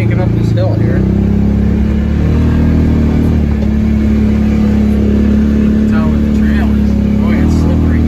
making up this hill here. Tell where the trail is. Oh yeah, it's slippery.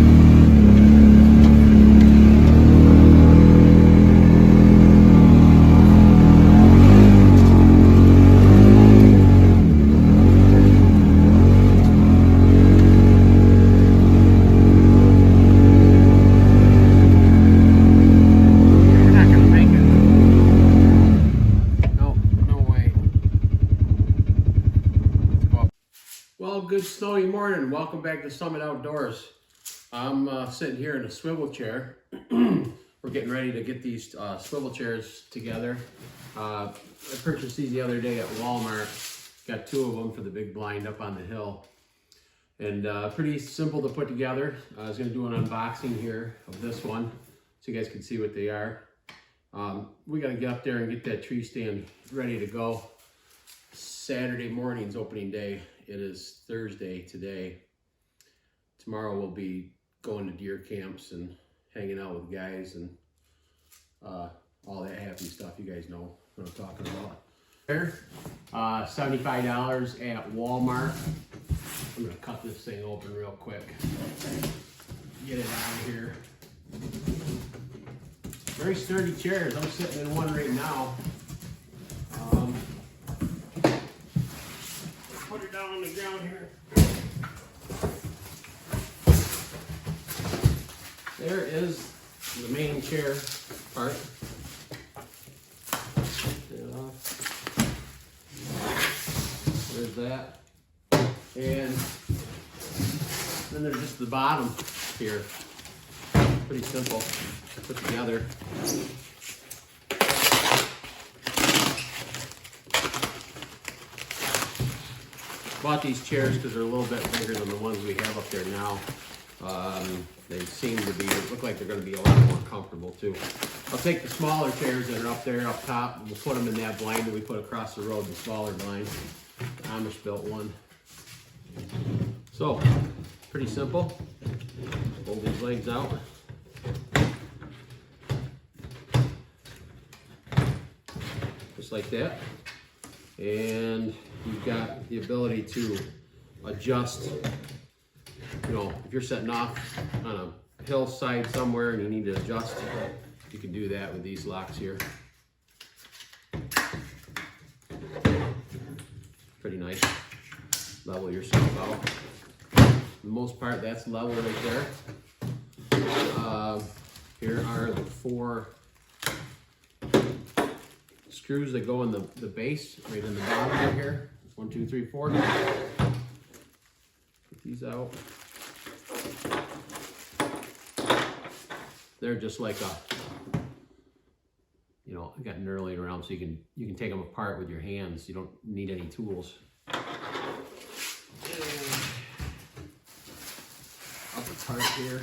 Well, good snowy morning. Welcome back to Summit Outdoors. I'm sitting here in a swivel chair. We're getting ready to get these swivel chairs together. I purchased these the other day at Walmart. Got 2 of them for the big blind up on the hill. And pretty simple to put together. I was going to do an unboxing here of this one so you guys can see what they are. We got to get up there and get that tree stand ready to go. Saturday morning's opening day. It is Thursday today. Tomorrow we'll be going to deer camps and hanging out with guys and all that happy stuff. You guys know what I'm talking about. Here, $75 at Walmart. I'm gonna cut this thing open real quick. Get it out of here. Very sturdy chairs. I'm sitting in one right now. Put it down on the ground here. There is the main chair part. There's that. And then there's just the bottom here. Pretty simple to put together. Bought these chairs because they're a little bit bigger than the ones we have up there now. They seem to be, look like they're going to be a lot more comfortable too. I'll take the smaller chairs that are up there, up top, and we'll put them in that blind that we put across the road, the smaller blind. The Amish built one. So, pretty simple. Hold these legs out. Just like that. And you've got the ability to adjust, you know, if you're setting off on a hillside somewhere and you need to adjust, you can do that with these locks here. Pretty nice. Level yourself out. For the most part, that's level right there. Here are the 4 screws that go in the base, right in the bottom right here. 1, 2, 3, 4. Get these out. They're just like a, you know, got knurling around, so you can take them apart with your hands. You don't need any tools. Upper part here.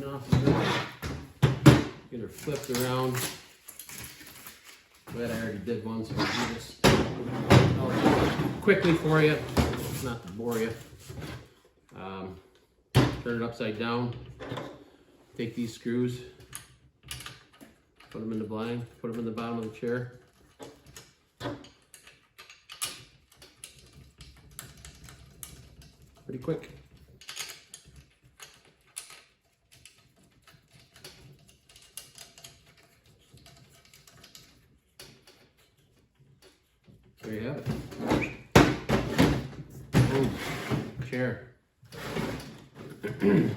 Off of get her flipped around. Glad I already did one, so I'll do this quickly for you, not to bore you. Turn it upside down. Take these screws, put them in the blind, put them in the bottom of the chair. Pretty quick. There you have it. Boom. Chair. And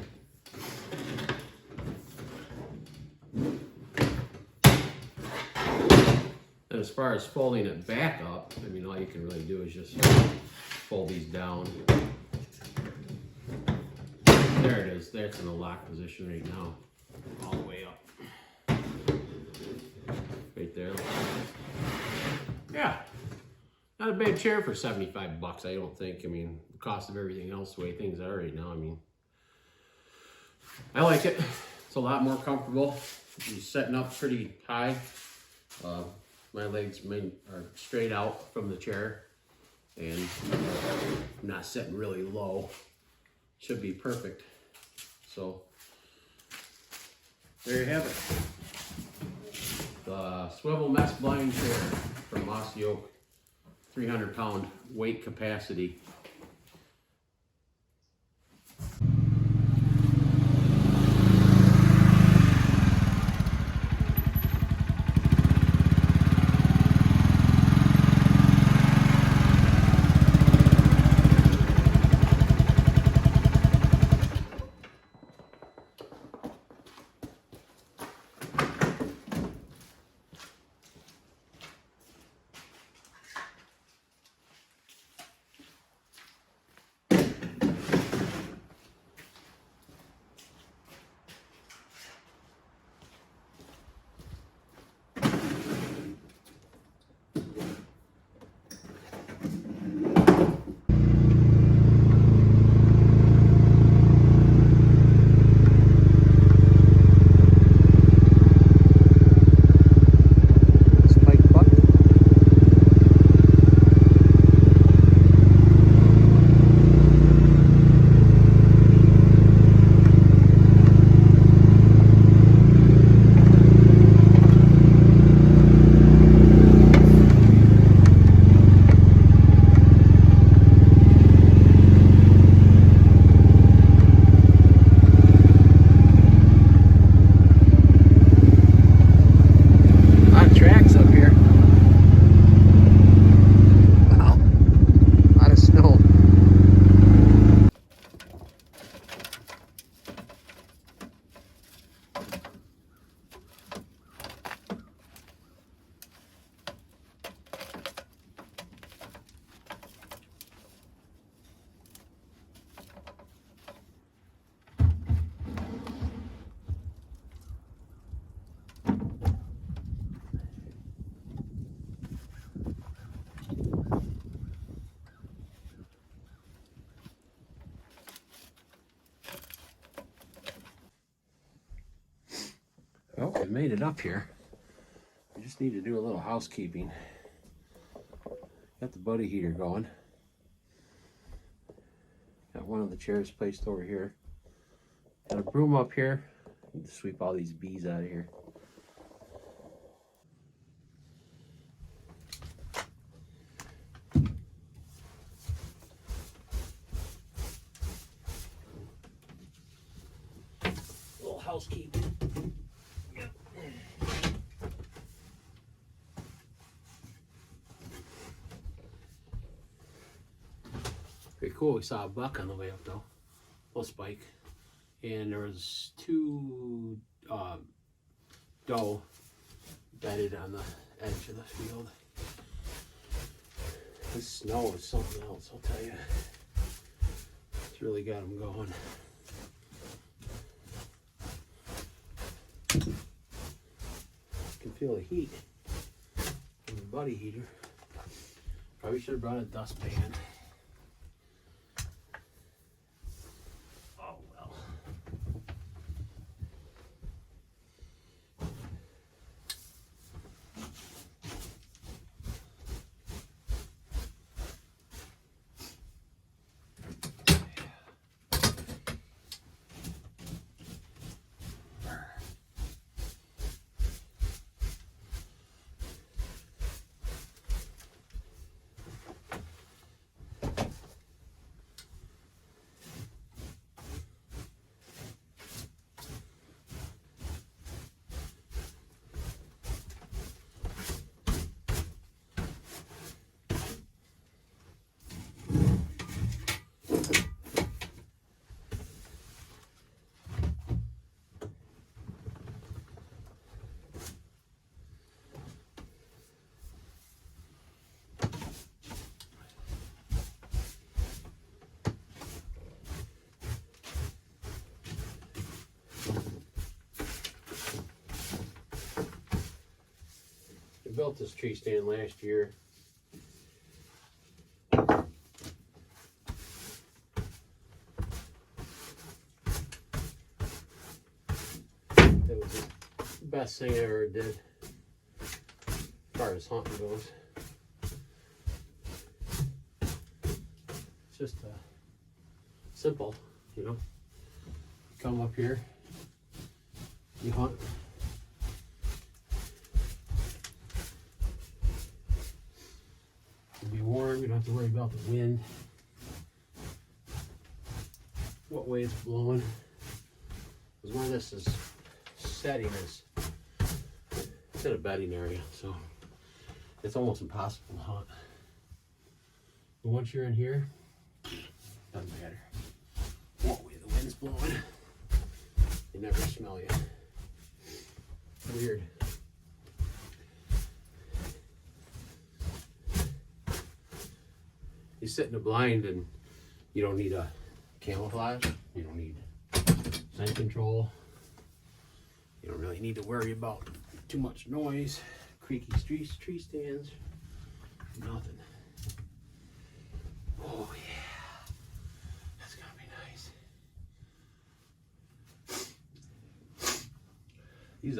as far as folding it back up, I mean, all you can really do is just fold these down. There it is. That's in the lock position right now. All the way up. Right there. Yeah. Not a bad chair for 75 bucks, I don't think. I mean, the cost of everything else, the way things are right now, I mean, I like it. It's a lot more comfortable. You're setting up pretty high. My legs are straight out from the chair, and I'm not sitting really low. Should be perfect. So There you have it. The swivel mess blind chair from Mossy Oak. 300-pound weight capacity. Well, we made it up here. We just need to do a little housekeeping. Got the buddy heater going. Got one of the chairs placed over here. Got a broom up here. Need to sweep all these bees out of here. A little housekeeping. Pretty cool. We saw a buck on the way up though. Little spike. And there was two doe bedded on the edge of the field. This snow is something else, I'll tell you. It's really got them going. You can feel the heat from the buddy heater. Probably should have brought a dustpan. Built this tree stand last year. That was the best thing I ever did as far as hunting goes. It's just simple, you know. Come up here, you hunt. It'll be warm, you don't have to worry about the wind. What way it's blowing. Because where this is setting is, it's in a bedding area, so it's almost impossible to hunt. But once you're in here, doesn't matter what way the wind's blowing. They never smell you. Weird. You sit in a blind and you don't need a camouflage. You don't need scent control. You don't really need to worry about too much noise, creaky tree stands, nothing. Oh yeah, that's gonna be nice. This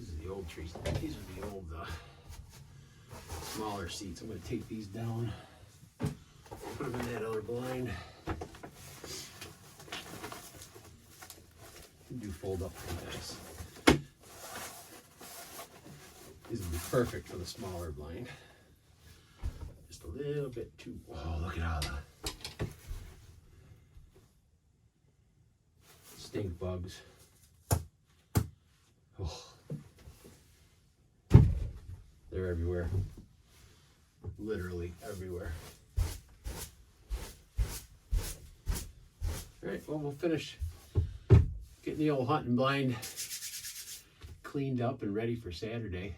is the old trees. These are the old smaller seats. I'm gonna take these down, put them in that other blind. Do fold up pretty nice. These would be perfect for the smaller blind. Just a little bit too. Oh, look at all the stink bugs. Oh, they're everywhere. Literally everywhere. All right, well, we'll finish getting the old hunting blind cleaned up and ready for Saturday.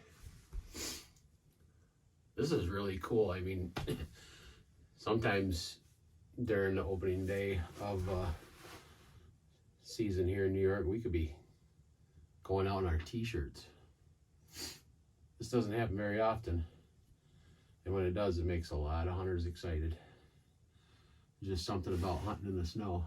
This is really cool. I mean, sometimes during the opening day of season here in New York, we could be going out in our t-shirts. This doesn't happen very often. And when it does, it makes a lot of hunters excited. There's just something about hunting in the snow.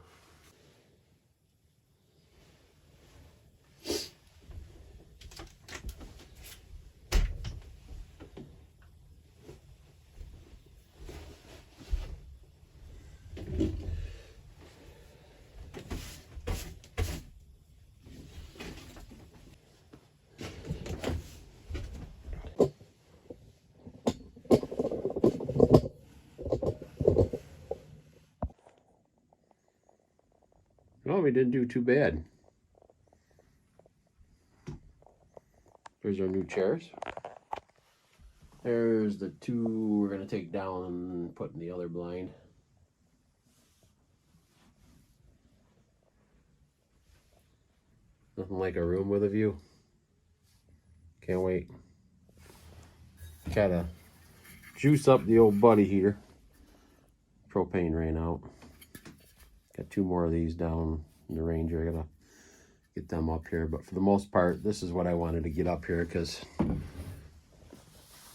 No, we didn't do too bad. There's our new chairs. There's the two we're going to take down and put in the other blind. Nothing like a room with a view. Can't wait. Gotta juice up the old buddy heater. Propane ran out. Got two more of these down in the Ranger. I gotta get them up here. But for the most part, this is what I wanted to get up here because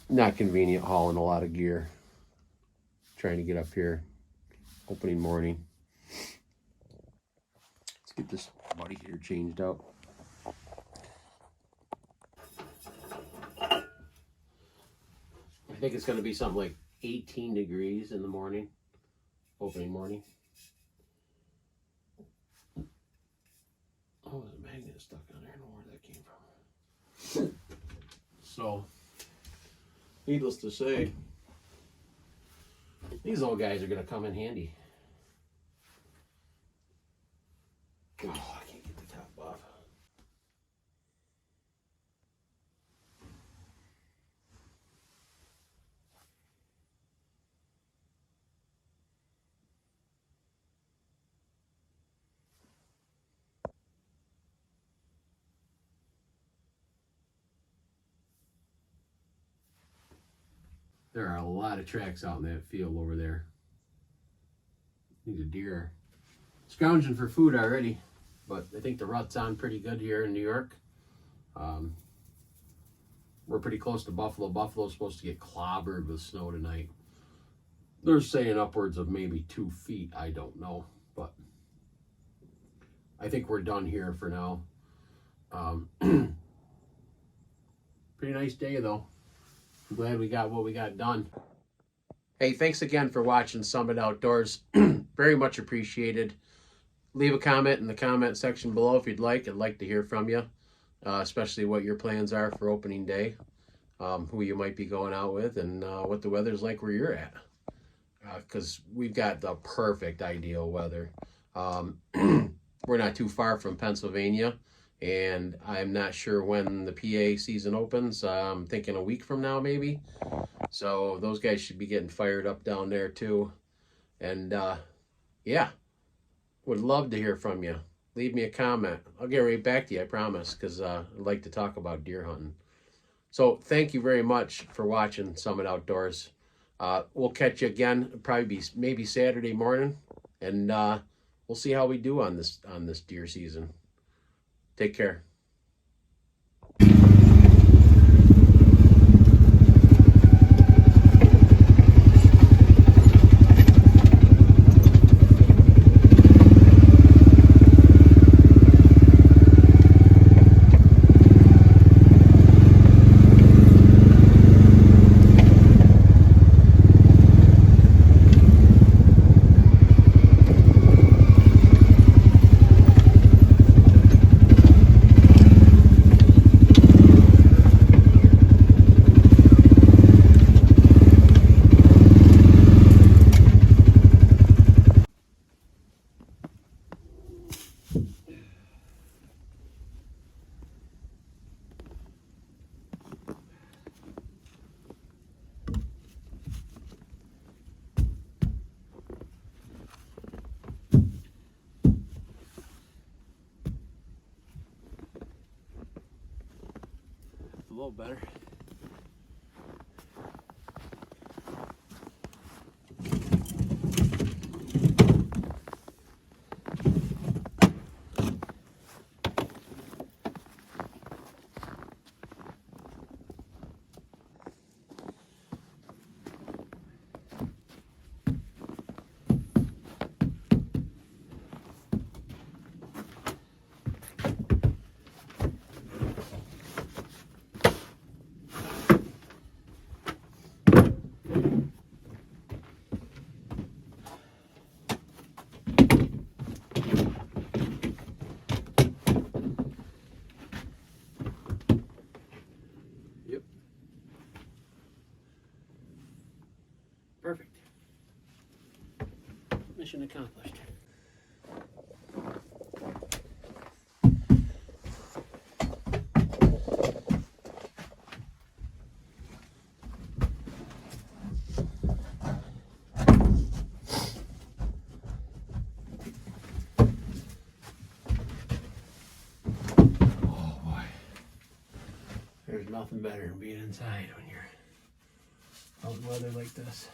not convenient hauling a lot of gear. Trying to get up here opening morning. Let's get this buddy heater changed out. I think it's gonna be something like 18 degrees in the morning, opening morning. Oh, there's a magnet stuck on there. I don't know where that came from. So, needless to say, these old guys are going to come in handy. Oh, I can't get the top off. There are a lot of tracks out in that field over there. These deer are scrounging for food already, but I think the rut's on pretty good here in New York. We're pretty close to Buffalo. Buffalo's supposed to get clobbered with snow tonight. They're saying upwards of maybe 2 feet. I don't know, but I think we're done here for now. Pretty nice day though. I'm glad we got what we got done. Hey, thanks again for watching Summit Outdoors. Very much appreciated. leave a comment in the comment section below if you'd like. I'd like to hear from you, especially what your plans are for opening day, who you might be going out with, and what the weather's like where you're at. Because we've got the perfect ideal weather. We're not too far from Pennsylvania, and I'm not sure when the PA season opens. I'm thinking a week from now, maybe. So those guys should be getting fired up down there too. And yeah, would love to hear from you. Leave me a comment. I'll get right back to you, I promise, because I'd like to talk about deer hunting. So thank you very much for watching Summit Outdoors. We'll catch you again, probably maybe Saturday morning, and we'll see how we do on this deer season. Take care. A little better. Yep. Perfect. Mission accomplished. Oh boy. There's nothing better than being inside when you're out in weather like this.